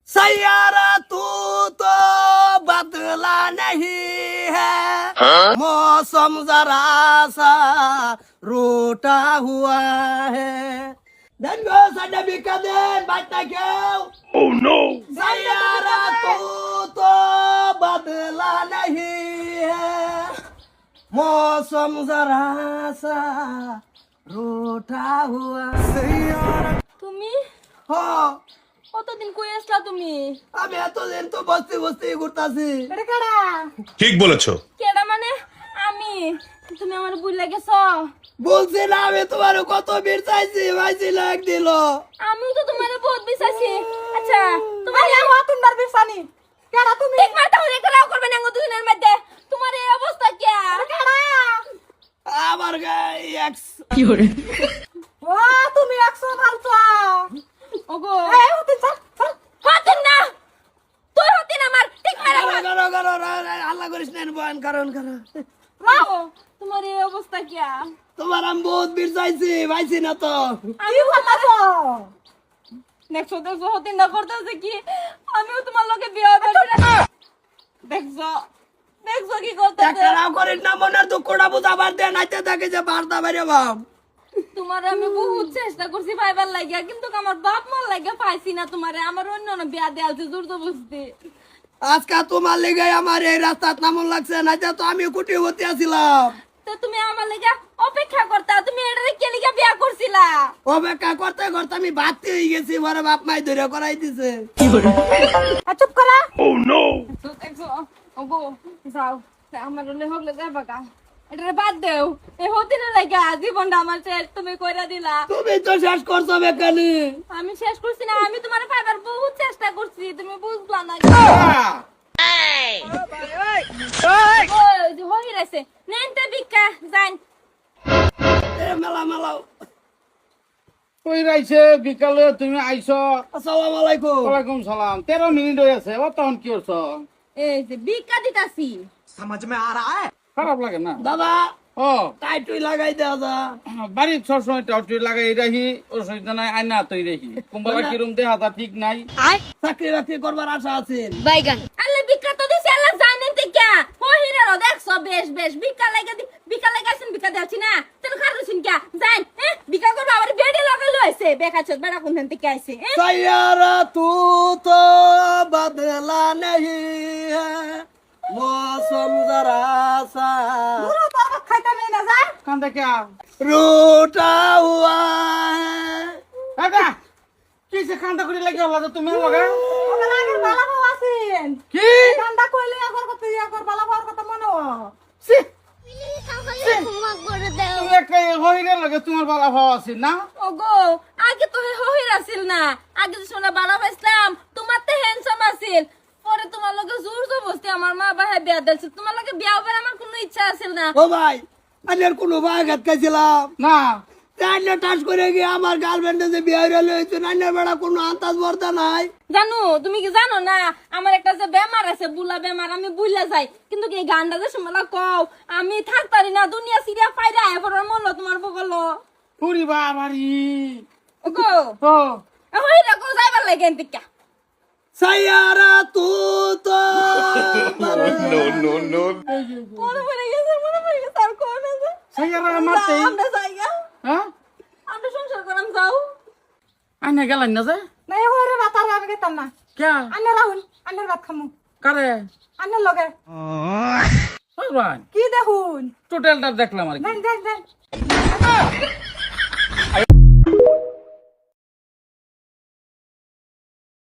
सैयारा तू तो बदला नहीं है, मौसम जरा सा रूठा हुआ है। Dan gue sadar bikaden baca kau. Oh no. Sayara tu to badla nahi hai. मौसम जरा सा रूठा हुआ। তুমি हाँ কতদিন কই আসলা তুমি? আমি এতদিন তো বসতে বসতে ঘুরতাছি। এটা কারা? ঠিক বলেছো। কেডা মানে আমি? তুমি আমার ভুলে গেছো? বলছি না আমি তোমার কত বীর চাইছি ভাইছি লাগ দিল। আমিও তো তোমারে বহুত বিশ্বাসী। আচ্ছা তোমার তুন্দার বিছানি কেডা তুমি? ঠিক মাথা হলে করাও করবে না গো দুজনের মধ্যে। তোমার এই অবস্থা কি? কেডা? আমার গায়ে এক্স ও তুমি 100 মারছো। ওগো এই হতে চল চল। হতেন না তুই হতেন আমার ঠিক মারা গারো গারো আল্লাহ করিস না বয়ান কারণ রাও তোমার এই অবস্থা কি? তোমার আমি বহুত বীর চাইছি ভাইছি না তো। কি বলতাছো? দেখছো দেখছো হতেন না করতেছে কি? আমিও তোমার লগে বিয়ে হবে দেখছো দেখছো কি করতেছে? একটা করিস না মনের দুঃখটা বুঝাবার দে নাইতে থাকে যে বার্তা বাইরে বাপ। তোমার আমি বহুত চেষ্টা করছি পাইবার লাগিয়া কিন্তু আমার বাপ মার লাগিয়া পাইছি না তোমারে। আমার অন্য বিয়া দেয়ালছে জোর জবরদস্তি। আজকে তোমার লেগে আমার এই রাস্তাত নামন লাগছে নাইতে তো আমি কুটিপতি আছিলাম। তো তুমি আমার লাগিয়া অপেক্ষা করতা, তুমি এটারে কে লিগা বিয়া করছিলা? অপেক্ষা করতে করতে আমি বাড়তে হয়ে গেছি বড় বাপ মাই ধরে করাই দিছে। চুপ করা। দেখছো দেখছো ওগো যাও আমার রলে হগলে যাই বাকা এটারে বাদ দেও। এই হতিনে লাগিয়া জীবনটা আমার শেষ তুমি কইরা দিলা। তুমি তো শেষ করছো বেকানি। আমি শেষ করছি না, আমি তোমার পাইবার বহুত চেষ্টা করছি, তুমি বুঝলা না। ওই যে হই রাইছে নেনতে বিকা যান। মেলা মেলা কই রাইছে বিকালে তুমি আইছো? আসসালামু আলাইকুম। ওয়ালাইকুম সালাম। 13 মিনিট হয়ে আছে, ও তখন কি করছো? এই যে বিকা দিতাছি। খারাপ লাগে না দাদা ও টাইটুই লাগাই দেওয়া যা। বাড়ির সবসময় টাউটি লাগাই রাখি, অসুবিধা নাই, আইনা তৈ রাখি। কুম্বালা কিরম দেহা তা ঠিক নাই। চাকরি বাকরি করবার আশা আছে। আল্লাহ বিকা তো দিছে আল্লাহ জানেন তে কি হইরা রো দেখছো বেশ বেশ বিকা লাগা দি বিকা লাগাছেন বিকা দেওছি না তোর খারুছিন কি জান বিকা করব আবার বেডে লাগালো আইছে বেকাছ বেড়া কোন থেকে আইছে। सैयारा तू तो बदला नहीं है, मौसम जरा सा পুরো বাবা খাইতা নেই না যা। কান্দে কে रूठा हुआ है। দাদা কিসে কান্দা করে লাগি হলা যে তুমি লগে? ওখানে আগের বালা বাবা আছেন। কি ঠান্ডা কইলে আগর কথা আগর বালা বাবার কথা মনে হয়। সি তুমি একটা হইরে লাগে তোমার বালা ভাব আছে না? ওগো আগে তো হইরা ছিল না, আগে তো সোনা বালা পাইছিলাম তোমার তে হ্যান্ডসাম আছিল, পরে তোমার লগে জোর জবরদস্তি আমার মা বাহে বিয়া দিলছে, তোমার লগে বিয়া হবার আমার কোনো ইচ্ছা আছিল না। ও ভাই আনের কোনো বাগাত খাইছিলাম না আইনে টাচ করে গিয়ে আমার গার্লফ্রেন্ডে যে বিয়ে হয়ে হয়েছে আইনের বেড়া কোনো আন্তাজ বর্তা নাই। জানো তুমি কি জানো না আমার একটা যে বেমার আছে বুলা বেমার, আমি বুইলা যাই কিন্তু কি গান্ডা যে সমলা কও আমি থাকতারি না দুনিয়া সিরিয়া ফাইরা এবার মন তোমার বগল পুরি বাবারি ওগো ও হইরা কো যাইবার লাগে এন্তিকা। सैयारा तू तो মনে পড়ে গেছে আর কোন আছে সাইয়ারা মারতে আমরা যাইগা হ্যাঁ আমরা সংসার করাম যাও। আইনা গেলাম না যে নাই হরে বাতার আমি গেতাম না। কে আন্নে রাহুল আন্নের ভাত খামু। কারে আন্নের লগে ভাই কি দেখুন? টোটালটা দেখলাম আর কি। দেন দেন দেন।